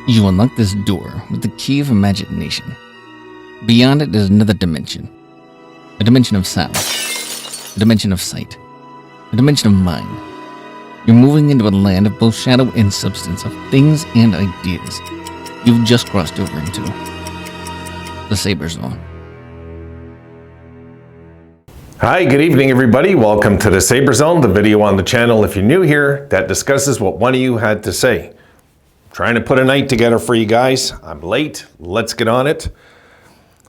You unlock this door with the key of imagination. Beyond it is another dimension. A dimension of sound. A dimension of sight. A dimension of mind. You're moving into a land of both shadow and substance, of things and ideas. You've just crossed over into the Sabres Zone. Hi, good evening everybody. Welcome to the Sabres Zone, the video on the channel, if you're new here, that discusses what one of you had to say. Trying to put a night together for you guys. I'm late. Let's get on it.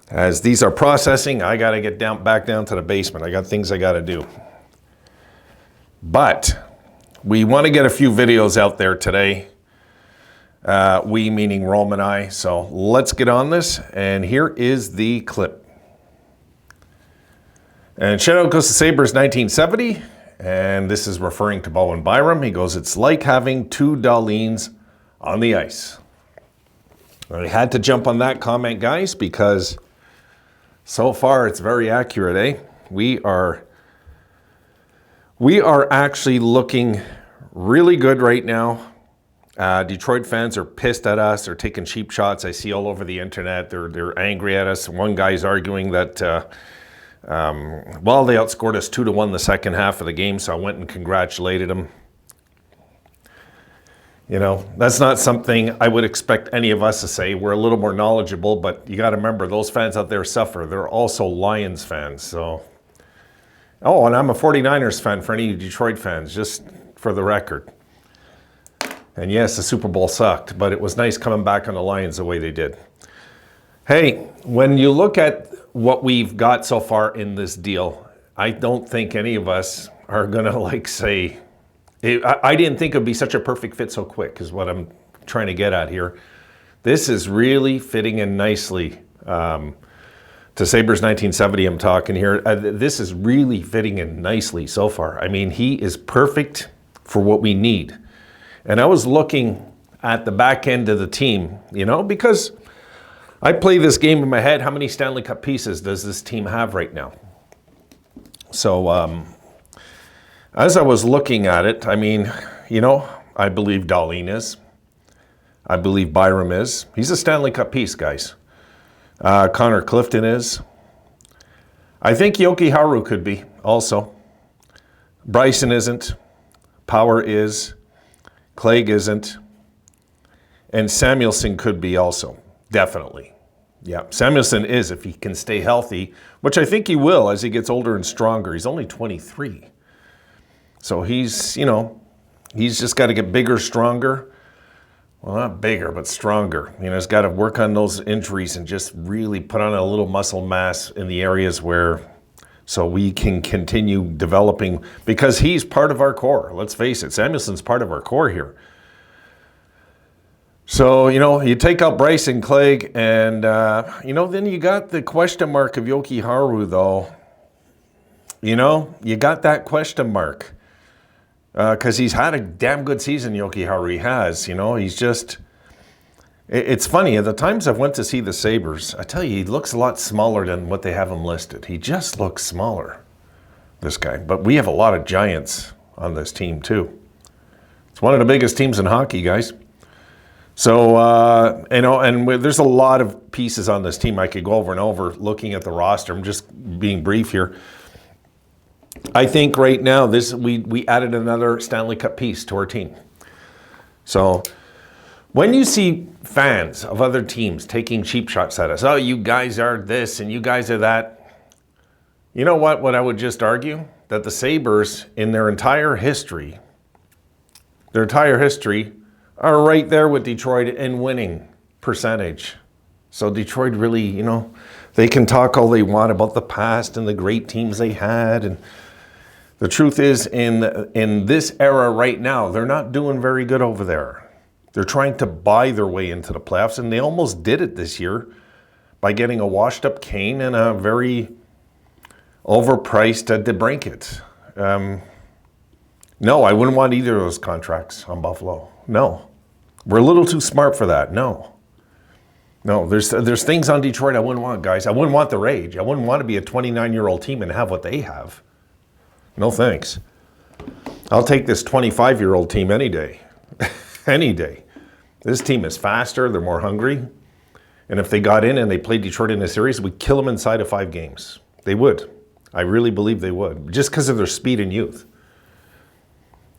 As these are processing, I got to get back down to the basement. I got things I got to do. But we want to get a few videos out there today. We meaning Rome and I. So let's get on this. And here is the clip. And shout out goes to Sabres 1970. And this is referring to Bowen Byram. He goes, "It's like having two Dahlins on the ice." I had to jump on that comment, guys, because so far it's very accurate, eh? We are actually looking really good right now. Detroit fans are pissed at us. They're taking cheap shots. I see all over the internet. They're angry at us. One guy's arguing that, they outscored us 2-1 the second half of the game, so I went and congratulated them. You know, that's not something I would expect any of us to say. We're a little more knowledgeable, but you got to remember, those fans out there suffer. They're also Lions fans, so. Oh, and I'm a 49ers fan for any Detroit fans, just for the record. And yes, the Super Bowl sucked, but it was nice coming back on the Lions the way they did. Hey, when you look at what we've got so far in this deal, I don't think any of us are going to say, I didn't think it would be such a perfect fit so quick, is what I'm trying to get at here. This is really fitting in nicely to Sabres 1970 I'm talking here. This is really fitting in nicely so far. I mean, he is perfect for what we need. And I was looking at the back end of the team, you know, because I play this game in my head. How many Stanley Cup pieces does this team have right now? So, as I was looking at it, I mean, you know, I believe Dahlin is. I believe Byram is. He's a Stanley Cup piece, guys. Connor Clifton is. I think Yoki Haru could be also. Bryson isn't. Power is. Clegg isn't. And Samuelsson could be also. Definitely. Yeah, Samuelsson is if he can stay healthy, which I think he will as he gets older and stronger. He's only 23. So he's, you know, he's just got to get bigger, stronger. Well, not bigger, but stronger. You know, he's got to work on those injuries and just really put on a little muscle mass in the areas where, so we can continue developing, because he's part of our core. Let's face it, Samuelsson's part of our core here. So, you know, you take out Bryce and Clegg and, you know, then you got the question mark of Yoki Haru, though. You know, you got that question mark. Because he's had a damn good season, Yoki Haru has. You know, he's just, it's funny, at the times I've went to see the Sabres, I tell you, he looks a lot smaller than what they have him listed. He just looks smaller, this guy. But we have a lot of giants on this team, too. It's one of the biggest teams in hockey, guys. So, you know, and there's a lot of pieces on this team I could go over and over looking at the roster. I'm just being brief here. I think right now we added another Stanley Cup piece to our team. So when you see fans of other teams taking cheap shots at us, oh, you guys are this and you guys are that, you know what I would just argue? That the Sabres in their entire history are right there with Detroit in winning percentage. So Detroit really, you know, they can talk all they want about the past and the great teams they had. And the truth is, in this era right now, they're not doing very good over there. They're trying to buy their way into the playoffs, and they almost did it this year by getting a washed-up Kane and a very overpriced DeBrincat. No, I wouldn't want either of those contracts on Buffalo. No. We're a little too smart for that. No, there's things on Detroit I wouldn't want, guys. I wouldn't want their age. I wouldn't want to be a 29-year-old team and have what they have. No thanks. I'll take this 25-year-old team any day. Any day. This team is faster. They're more hungry. And if they got in and they played Detroit in a series, we'd kill them inside of 5 games. They would. I really believe they would, just because of their speed and youth.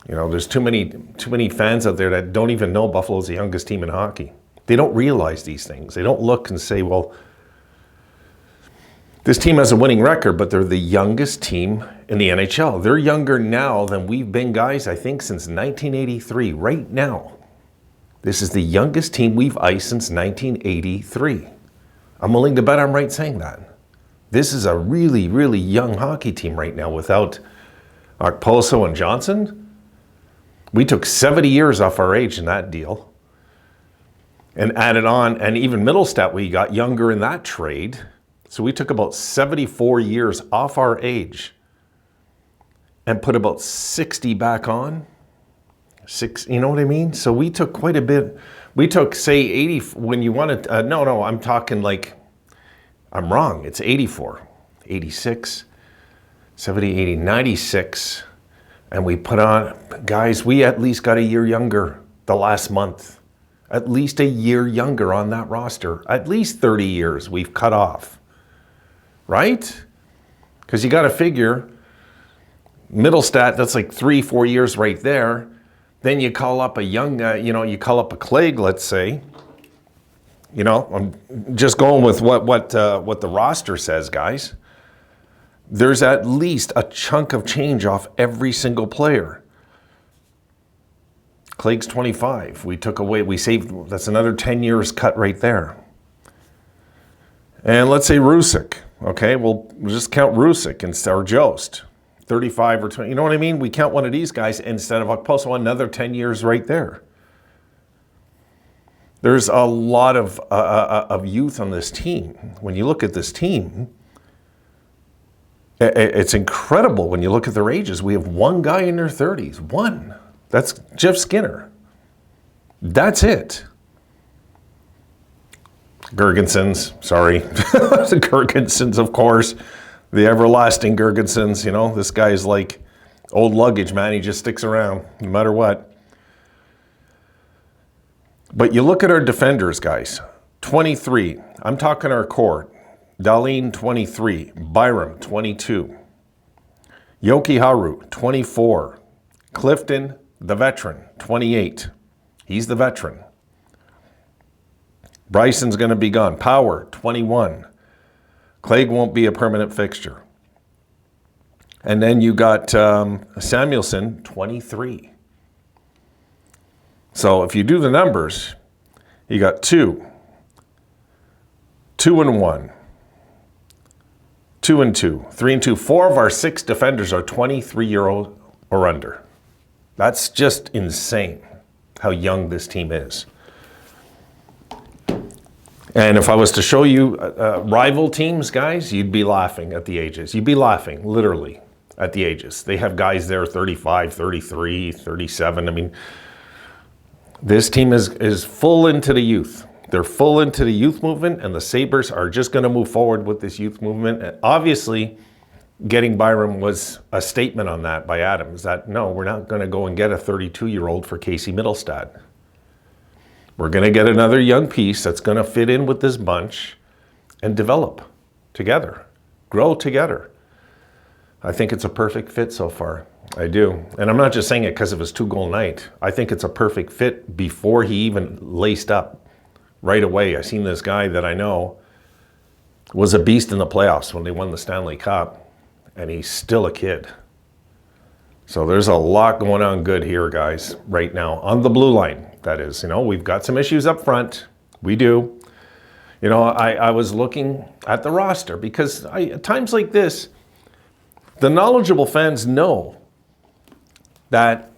You know, there's too many fans out there that don't even know Buffalo's the youngest team in hockey. They don't realize these things. They don't look and say, well, this team has a winning record, but they're the youngest team in the NHL. They're younger now than we've been, guys, I think, since 1983. Right now. This is the youngest team we've iced since 1983. I'm willing to bet I'm right saying that. This is a really, really young hockey team right now without Okposo and Johnson. We took 70 years off our age in that deal and added on, and even Middlestat, we got younger in that trade. So we took about 74 years off our age and put about 60 back on. You know what I mean? So we took quite a bit. We took, say, 80, when you wanted, no, I'm talking like, I'm wrong. It's 84, 86, 70, 80, 96. And we put on, guys, we at least got a year younger the last month. At least a year younger on that roster. At least 30 years we've cut off. Right? Because you got to figure, Middlestat, that's like 3-4 years right there. Then you call up a young, you call up a Clegg, let's say. You know, I'm just going with what the roster says, guys. There's at least a chunk of change off every single player. Clegg's 25. We saved, that's another 10 years cut right there. And let's say Rusick. Okay, we'll just count Rusick instead, or Jost. 35 or 20, you know what I mean? We count one of these guys instead of Okposo, another 10 years right there. There's a lot of youth on this team. When you look at this team, it's incredible when you look at their ages. We have one guy in their 30s. One. That's Jeff Skinner. That's it. Gergensons, sorry. The Gergensons, of course. The everlasting Gergensons, you know. This guy is like old luggage, man. He just sticks around no matter what. But you look at our defenders, guys. 23. I'm talking our core. Dahlin, 23. Byram, 22. Yoki Haru, 24. Clifton, the veteran, 28. He's the veteran. Bryson's going to be gone. Power, 21. Clegg won't be a permanent fixture. And then you got Samuelson, 23. So if you do the numbers, you got 2, 2 and 1, 2 and 2, 3 and 2. 4 of our 6 defenders are 23-year-old or under. That's just insane how young this team is. And if I was to show you rival teams, guys, you'd be laughing at the ages. You'd be laughing, literally, at the ages. They have guys there 35, 33, 37. I mean, this team is full into the youth. They're full into the youth movement, and the Sabres are just going to move forward with this youth movement. And obviously, getting Byram was a statement on that by Adams, that no, we're not going to go and get a 32-year-old for Casey Middlestat. We're going to get another young piece that's going to fit in with this bunch and develop together, grow together. I think it's a perfect fit so far. I do. And I'm not just saying it because of his 2-goal night. I think it's a perfect fit before he even laced up right away. I seen this guy that I know was a beast in the playoffs when they won the Stanley Cup, and he's still a kid. So there's a lot going on good here, guys, right now. On the blue line, that is. You know, we've got some issues up front. We do. You know, I was looking at the roster because at times like this, the knowledgeable fans know that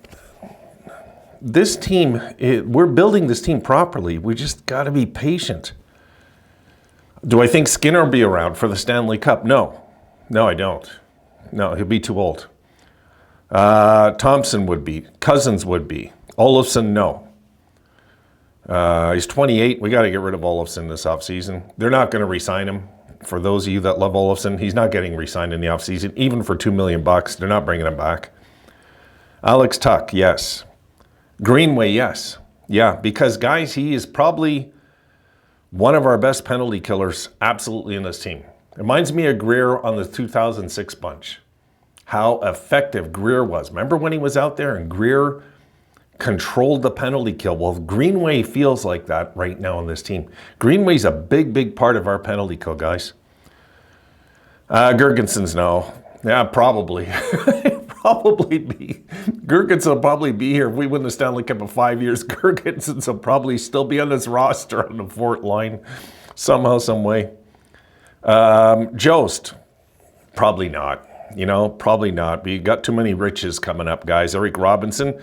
this team, we're building this team properly. We just got to be patient. Do I think Skinner will be around for the Stanley Cup? No. No, I don't. No, he'll be too old. Thompson would be. Cousins would be. Olofsson, no. He's 28. We got to get rid of Olofsson this offseason. They're not going to re-sign him. For those of you that love Olofsson, he's not getting re-signed in the offseason, even for $2 million. They're not bringing him back. Alex Tuck, yes. Greenway, yes. Yeah, because guys, he is probably one of our best penalty killers absolutely in this team. It reminds me of Greer on the 2006 bunch. How effective Greer was. Remember when he was out there and Greer controlled the penalty kill? Well, Greenway feels like that right now on this team. Greenway's a big part of our penalty kill, guys. Gergenson's no. Yeah, probably. Probably be. Gergensen will probably be here. If we win the Stanley Cup in 5 years, Gergensen will probably still be on this roster on the fourth line somehow, some way. Jost, probably not. Probably not. We got too many riches coming up, guys. Eric Robinson,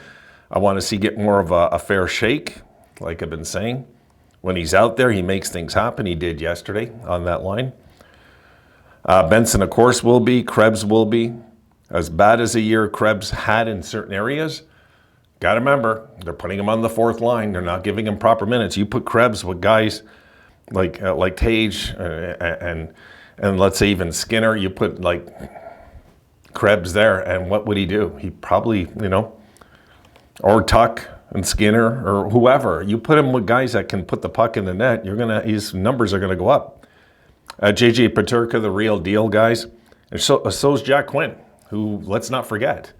I want to see get more of a fair shake, like I've been saying. When he's out there, he makes things happen. He did yesterday on that line. Benson, of course, will be. Krebs will be. As bad as a year Krebs had in certain areas, got to remember, they're putting him on the fourth line. They're not giving him proper minutes. You put Krebs with guys like Tage and let's say even Skinner, you put like Krebs there, and what would he do? He probably, or Tuck and Skinner or whoever. You put him with guys that can put the puck in the net, his numbers are gonna go up. JJ Peterka, the real deal, guys. And so's Jack Quinn, who, let's not forget,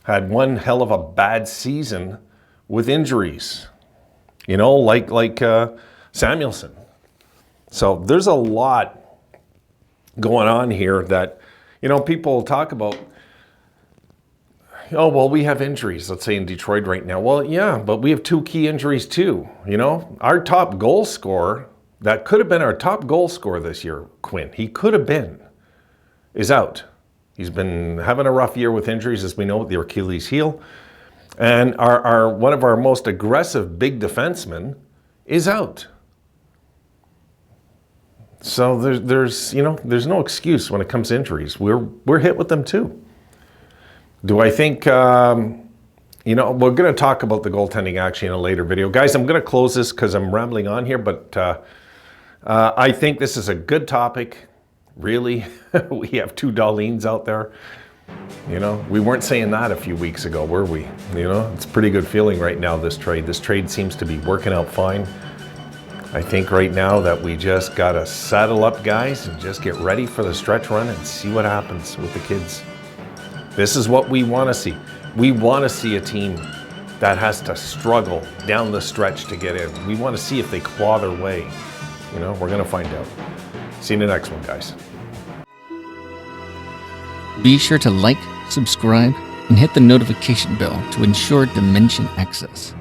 had one hell of a bad season with injuries, like Samuelson. So there's a lot going on here that, people talk about, oh, well, we have injuries, let's say in Detroit right now. Well, yeah, but we have two key injuries too. Our top goal scorer, that could have been our top goal scorer this year, Quinn, he could have been, is out. He's been having a rough year with injuries, as we know, with the Achilles heel. And our one of our most aggressive big defensemen is out. So there's no excuse when it comes to injuries. We're hit with them too. Do I think, we're going to talk about the goaltending actually in a later video. Guys, I'm going to close this because I'm rambling on here, but I think this is a good topic. Really, we have two Dahlins out there. We weren't saying that a few weeks ago, were we? It's a pretty good feeling right now, this trade. This trade seems to be working out fine. I think right now that we just got to saddle up, guys, and just get ready for the stretch run and see what happens with the kids. This is what we want to see. We want to see a team that has to struggle down the stretch to get in. We want to see if they claw their way. We're going to find out. See you in the next one, guys. Be sure to like, subscribe, and hit the notification bell to ensure Dimension access.